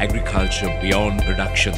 agriculture beyond production.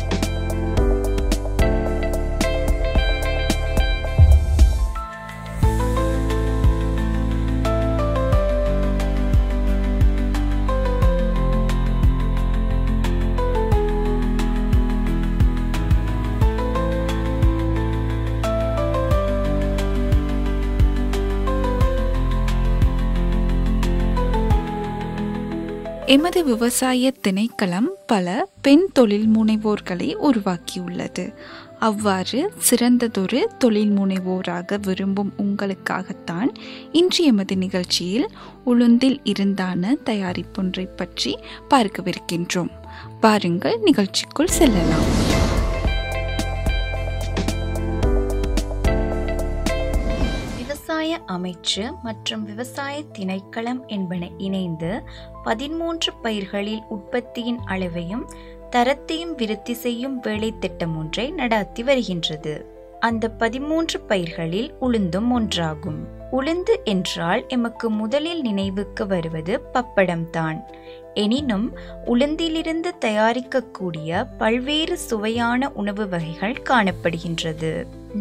எமது விவசாய திணைக்களம் பல பெண் தொழில் முனைவோர்களை உருவாக்கியுள்ளது. அவ்வாறு சிறந்ததொரு தொழில் முனைவோராக விரும்பும் உங்களுக்காகத்தான் இன்று எமது நிகழ்ச்சியில் உளுந்தில் இருந்தான தயாரிப்பொன்றை பற்றி பார்க்கவிருக்கின்றோம். பாருங்கள், நிகழ்ச்சிக்குள் செல்லலாம். விவசாய அமைச்சு மற்றும் விவசாய திணைக்களம் என்பன இணைந்து 13 பயிர்களில் உற்பத்தியின் அளவையும் தரத்தையும் விருத்தி செய்யும் வேலை திட்டம் ஒன்றை நடாத்தி வருகின்றது. அந்த 13 பயிர்களில் உளுந்தும் ஒன்றாகும். உளுந்து என்றால் எமக்கு முதலில் நினைவுக்கு வருவது பப்படம்தான். எனினும் உளுந்திலிருந்து தயாரிக்கக்கூடிய பல்வேறு சுவையான உணவு வகைகள் காணப்படுகின்றது.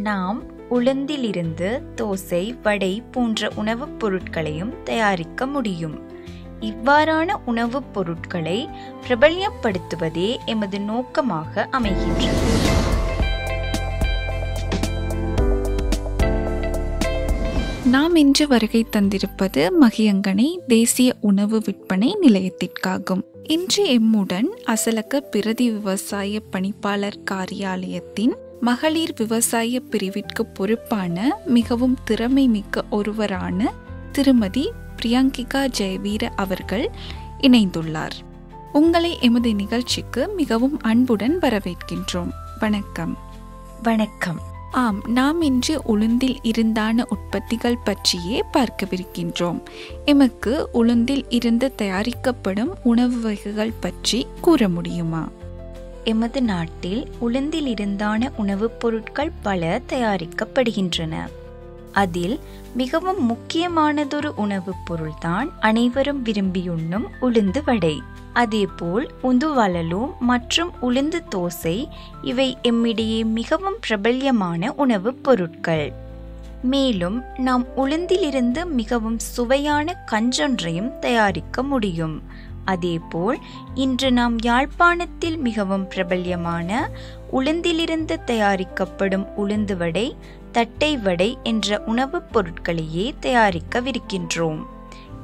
நாம் உளுந்திலிருந்து தோசை, வடை போன்ற உணவுப் பொருட்களையும் தயாரிக்க முடியும். இவ்வாறான உணவுப் பொருட்களை பிரபல்யப்படுத்துவதே எமது நோக்கமாக அமைகின்றது. நாம் இன்று வருகை தந்திருப்பது மகியங்கனை தேசிய உணவு விற்பனை நிலையத்திற்காகும். இன்று எம்முடன் அசலக பிரதி விவசாய பணிப்பாளர் காரியாலயத்தின் மகளிர் விவசாய பிரிவிற்கு பொறுப்பான மிகவும் திறமை மிக்க ஒருவரான திருமதி பிரியங்கிகா ஜெயவீர அவர்கள் இணைந்துள்ளார். உங்களை எமது நிகழ்ச்சிக்கு மிகவும் அன்புடன் வரவேற்கின்றோம். வணக்கம். வணக்கம். ஆம், நாம் இன்று உளுந்தில் இருந்தான உற்பத்திகள் பற்றியே பார்க்கவிருக்கின்றோம். எமக்கு உளுந்தில் இருந்து தயாரிக்கப்படும் உணவு வகைகள் பற்றி கூற முடியுமா? எமது நாட்டில் உளுந்தில் இருந்தான உணவுப் பொருட்கள் பல தயாரிக்கப்படுகின்றன. அதில் மிகவும் முக்கியமானதொரு உணவுப் பொருள்தான் அனைவரும் விரும்பியுண்ணும் உளுந்து வடை. அதேபோல் உந்துவலலு மற்றும் உளுந்து தோசை இவை எம்மிடையே மிகவும் பிரபல்யமான உணவுப் பொருட்கள். மேலும் நாம் உளுந்திலிருந்து மிகவும் சுவையான கஞ்சொன்றையும் தயாரிக்க முடியும். அதேபோல் இன்று நாம் யாழ்ப்பாணத்தில் மிகவும் பிரபல்யமான உளுந்திலிருந்து தயாரிக்கப்படும் உளுந்து வடை, தட்டை வடை என்ற உணவுப் பொருட்களையே தயாரிக்கவிருக்கின்றோம்.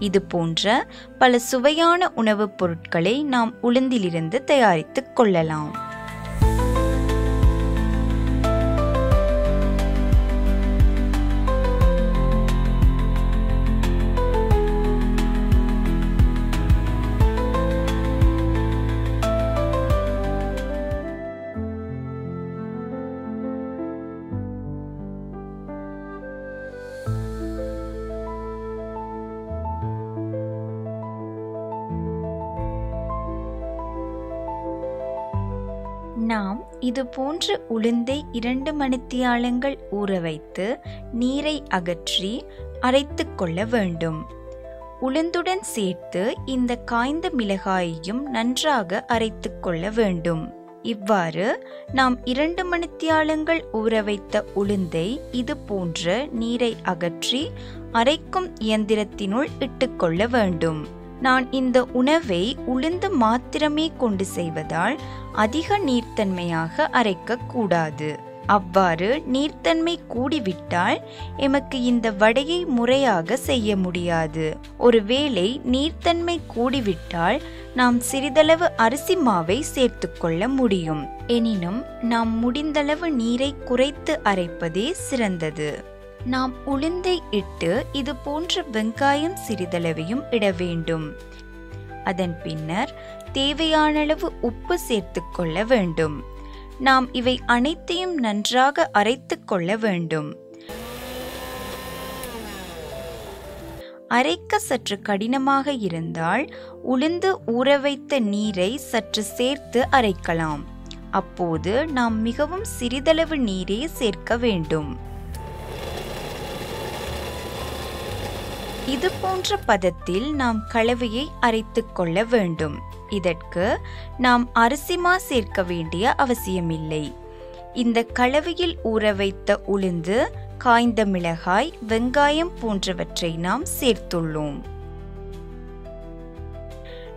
இது போன்ற பல சுவையான உணவுப் பொருட்களை நாம் உளுந்திலிருந்து தயாரித்துக் கொள்ளலாம். நாம் இது போன்ற உளுந்தை 2 மணித்தியாலங்கள் ஊற வைத்து நீரை அகற்றி அரைத்து கொள்ள வேண்டும். உளுந்துடன் சேர்த்து இந்த காய்ந்த மிளகாயையும் நன்றாக அரைத்து கொள்ள வேண்டும். இவ்வாறு நாம் 2 மணித்தியாலங்கள் ஊற வைத்த உளுந்தை இது போன்ற நீரை அகற்றி அரைக்கும் இயந்திரத்தினுள் இட்டுக்கொள்ள வேண்டும். நான் இந்த உணவை உளுந்து மாத்திரமே கொண்டு செய்வதால் அதிக நீர்த்தன்மையாக அரைக்க கூடாது. அவ்வாறு நீர்த்தன்மை கூடிவிட்டால் எமக்கு இந்த வடையை முறையாக செய்ய முடியாது. ஒருவேளை நீர்த்தன்மை கூடிவிட்டால் நாம் சிறிதளவு அரிசி மாவை சேர்த்து கொள்ள முடியும். எனினும் நாம் முடிந்தளவு நீரை குறைத்து அரைப்பதே சிறந்தது. நாம் உளுந்தை இட்டு இது போன்ற வெங்காயம் சிறிதளவையும் இட வேண்டும். அதன் பின்னர் தேவையான அளவு உப்பு சேர்த்து கொள்ள வேண்டும். நாம் இவை அனைத்தையும் நன்றாக அரைத்து கொள்ள வேண்டும். அரைக்க சற்று கடினமாக இருந்தால் உளுந்து ஊற வைத்த நீரை சற்று சேர்த்து அரைக்கலாம். அப்போது நாம் மிகவும் சிறிதளவு நீரே சேர்க்க வேண்டும். இது போன்ற பதத்தில் நாம் கலவையை அரைத்துக் கொள்ள வேண்டும். இதற்கு நாம் அரிசிமா சேர்க்க வேண்டிய அவசியமில்லை. இந்த கலவையில் ஊற வைத்த உளுந்து, காய்ந்த மிளகாய், வெங்காயம் போன்றவற்றை நாம் சேர்த்துள்ளோம்.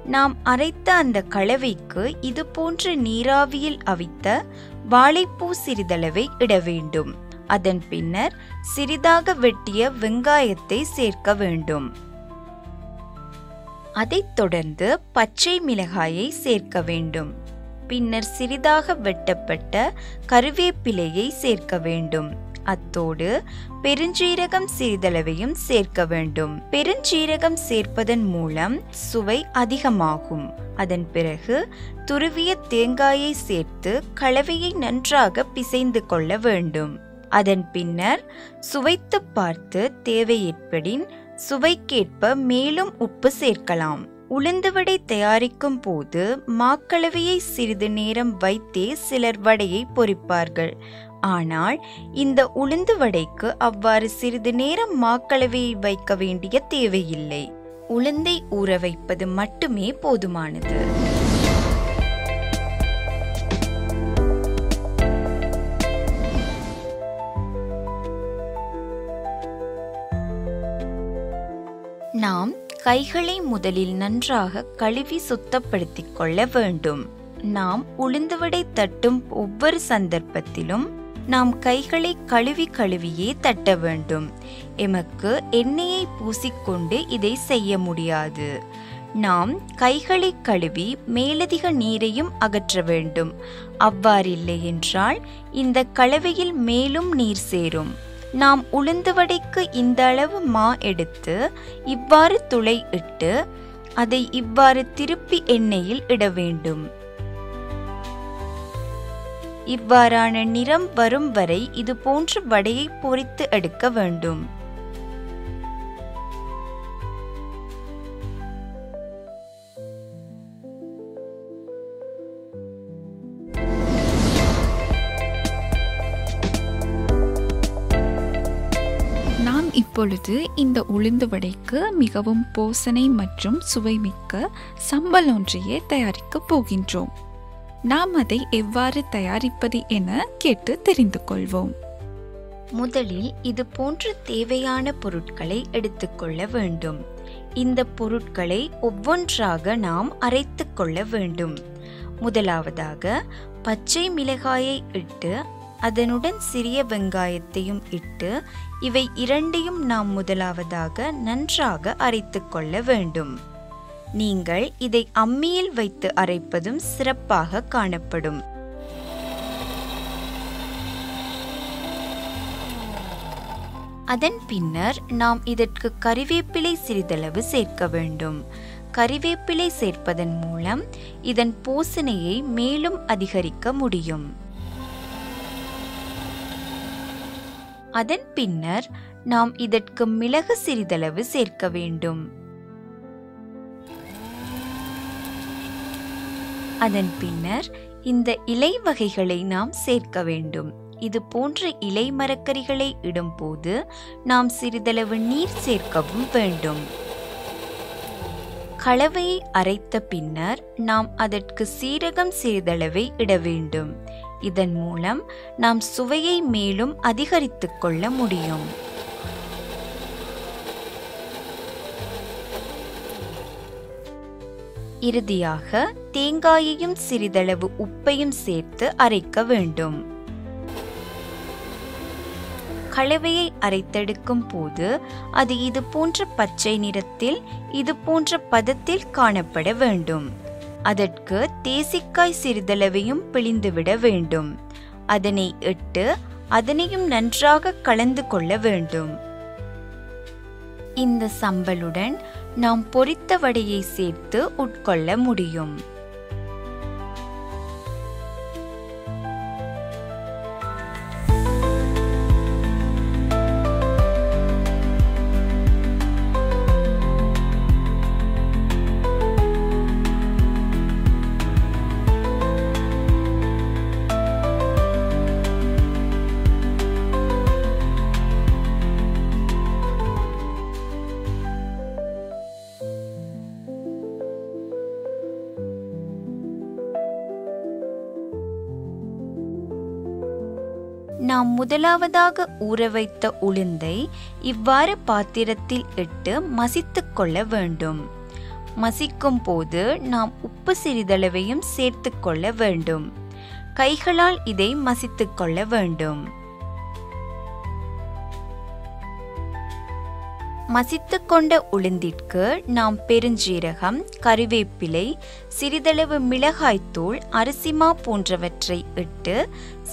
நாம் அரைத்த அந்த கலவைக்கு இது போன்ற நீராவியில் அவித்த வாழைப்பூ சிறிதளவை இட வேண்டும். அதன் பின்னர் சிறிதாக வெட்டிய வெங்காயத்தை சேர்க்க வேண்டும். அதைத் தொடர்ந்து பச்சை மிளகாயை சேர்க்க வேண்டும். பின்னர் சிறிதாக வெட்டப்பட்ட கருவேப்பிலையை சேர்க்க வேண்டும். அத்தோடு பெருஞ்சீரகம் சிறிதளவையும் சேர்க்க வேண்டும். பெருஞ்சீரகம் சேர்ப்பதன் மூலம் சுவை அதிகமாகும். அதன் பிறகு துருவிய தேங்காயை சேர்த்து கலவையை நன்றாக பிசைந்து கொள்ள வேண்டும். அதன் பின்னர் சுவைத்து பார்த்து தேவையேற்படின் சுவைக்கேற்ப மேலும் உப்பு சேர்க்கலாம். உளுந்து வடை தயாரிக்கும் போது மாக்கலவையை சிறிது நேரம் வைத்தே சிலர் வடையை பொரிப்பார்கள். ஆனால் இந்த உளுந்து வடைக்கு அவ்வாறு சிறிது நேரம் மாக்கலவையை வைக்க வேண்டிய தேவையில்லை. உளுந்தை ஊற வைப்பது மட்டுமே போதுமானது. நாம் கைகளை முதலில் நன்றாக கழுவி சுத்தப்படுத்திக் கொள்ள வேண்டும். நாம் உளுந்து வடை தட்டும் ஒவ்வொரு சந்தர்ப்பத்திலும் நாம் கைகளை கழுவியே தட்ட வேண்டும். எமக்கு எண்ணெயை பூசிக்கொண்டு இதை செய்ய முடியாது. நாம் கைகளை கழுவி மேலதிக நீரையும் அகற்ற வேண்டும். அவ்வாறில்லை என்றால் இந்த கலவையில் மேலும் நீர் சேரும். நாம் உளுந்து வடைக்கு இந்த அளவு மா எடுத்து இவ்வாறு துளை இட்டு அதை இவ்வாறு திருப்பி எண்ணெயில் இட வேண்டும். இவ்வாறான நிறம் வரும் வரை இது போன்ற வடையை பொரித்து எடுக்க வேண்டும். நாம் இப்பொழுது இந்த உளுந்து வடைக்கு மிகவும் போசனை மற்றும் சுவைமிக்க சம்பல் ஒன்றையே தயாரிக்கப் போகின்றோம். நாம் அதை எவ்வாறு தயாரிப்பது என கேட்டு தெரிந்து கொள்வோம். முதலில் இது போன்ற தேவையான பொருட்களை எடுத்துக்கொள்ள வேண்டும். இந்த பொருட்களை ஒவ்வொன்றாக நாம் அரைத்து கொள்ள வேண்டும். முதலாவதாக பச்சை மிளகாயை இட்டு அதனுடன் சிறிய வெங்காயத்தையும் இட்டு இவை இரண்டையும் நாம் முதலாவதாக நன்றாக அரைத்து கொள்ள வேண்டும். நீங்கள் இதை அம்மியில் வைத்து அரைப்பதும் சிறப்பாக காணப்படும். அதன் பின்னர் நாம் இதற்கு கறிவேப்பிலை சிறிதளவு சேர்க்க வேண்டும். கறிவேப்பிலை சேர்ப்பதன் மூலம் இதன் போசனையை மேலும் அதிகரிக்க முடியும். அதன் பின்னர் நாம் இதற்கு மிளகு சிறிதளவு சேர்க்க வேண்டும். அதன் பின்னர் இந்த இலை வகைகளை நாம் சேர்க்க வேண்டும். இது போன்ற இலை மரக்கறிகளை இடும்போது நாம் சிறிதளவு நீர் சேர்க்கவும் வேண்டும். கலவையை அரைத்த பின்னர் நாம் அதற்கு சீரகம் சிறிதளவை இட வேண்டும். இதன் மூலம் நாம் சுவையை மேலும் அதிகரித்துக் கொள்ள முடியும். இறுதியாக தேங்காயையும் சிறிதளவு உப்பையும் சேர்த்து அரைக்க வேண்டும். கலவையை அரைத்தெடுக்கும் போது அது இது போன்ற பச்சை நிறத்தில் இது போன்ற பதத்தில் காணப்பட வேண்டும். அதற்கு தேசிக்காய் சிறிதளவையும் பிழிந்துவிட வேண்டும். அதனை இட்டு அதனையும் நன்றாக கலந்து கொள்ள வேண்டும். இந்த சம்பலுடன் நாம் பொரித்த வடையை சேர்த்து உட்கொள்ள முடியும். நாம் முதலாவதாக ஊற வைத்த உளுந்தை இவ்வாறு பாத்திரத்தில் இட்டு மசித்துக் கொள்ள வேண்டும். மசிக்கும் போது நாம் உப்பு சிறிதளவையும் சேர்த்து கொள்ள வேண்டும். கைகளால் இதை மசித்துக் கொள்ள வேண்டும். மசித்துக் கொண்ட உளுந்திற்கு நாம் பெருஞ்சீரகம், கறிவேப்பிலை, சிறிதளவு மிளகாய்த்தூள், அரிசிமா போன்றவற்றை இட்டு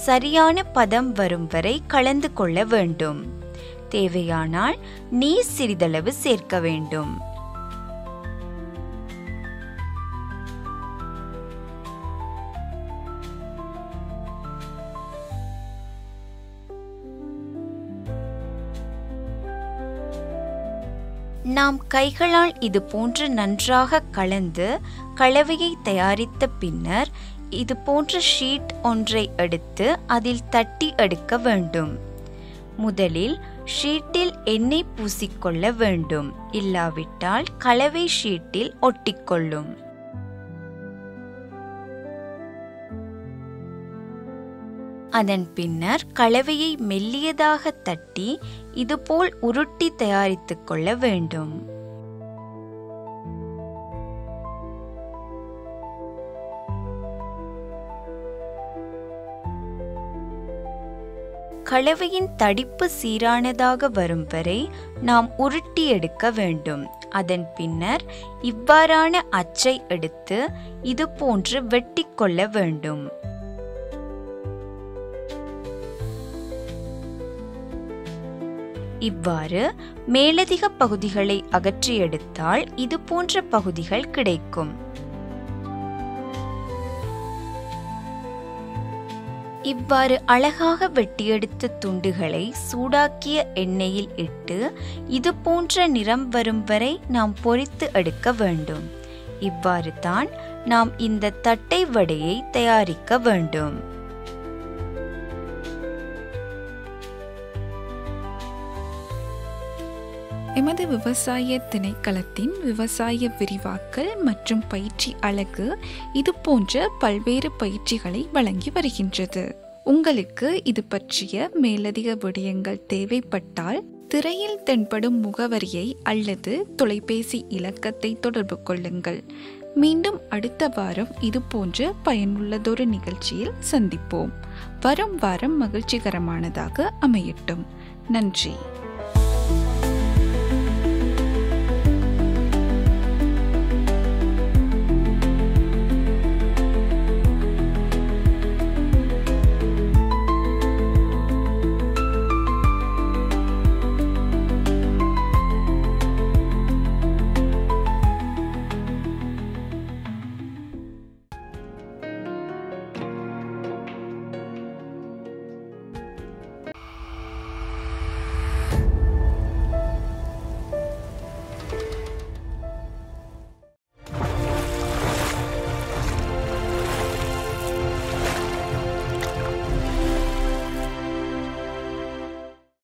சரியான பதம் வரும் வரை கலந்து கொள்ள வேண்டும். தேவையானால் நீர் சிறிதளவு சேர்க்க வேண்டும். நாம் கைகளால் இது போன்று நன்றாக கலந்து கலவையை தயாரித்த பின்னர் இது போன்ற ஷீட் ஒன்றை எடுத்து அதில் தட்டி எடுக்க வேண்டும். முதலில் ஷீட்டில் எண்ணெய் பூசிக்கொள்ள வேண்டும். இல்லாவிட்டால் கலவை ஷீட்டில் ஒட்டிக்கொள்ளும். அதன் பின்னர் கலவையை மெல்லியதாக தட்டி இதுபோல் உருட்டி தயாரித்துக் கொள்ள வேண்டும். கலவையின் தடிப்பு சீரானதாக வரும் வரை நாம் உருட்டி எடுக்க வேண்டும். அதன் பின்னர் இவ்வாறான அச்சை எடுத்து இது போன்று வெட்டி கொள்ள வேண்டும். இவ்வாறு மேலதிக பகுதிகளை அகற்றி எடுத்தால் இது போன்ற பகுதிகள் கிடைக்கும். இவ்வாறு அழகாக வெட்டியெடுத்த துண்டுகளை சூடாக்கிய எண்ணெயில் இட்டு இது போன்ற நிறம் வரும் வரை நாம் பொரித்து எடுக்க வேண்டும். இவ்வாறு தான் நாம் இந்த தட்டை வடையை தயாரிக்க வேண்டும். எமது விவசாய திணைக்களத்தின் விவசாய விரிவாக்கல் மற்றும் பயிற்சி அலகு இது போன்ற பல்வேறு பயிற்சிகளை வழங்கி வருகின்றது. உங்களுக்கு இது பற்றிய மேலதிக விடயங்கள் தேவைப்பட்டால் திரையில் தென்படும் முகவரியை அல்லது தொலைபேசி இலக்கத்தை தொடர்பு கொள்ளுங்கள். மீண்டும் அடுத்த வாரம் இது போன்ற பயனுள்ளதொரு நிகழ்ச்சியில் சந்திப்போம். வரும் வாரம் மகிழ்ச்சிகரமானதாக அமையட்டும். நன்றி.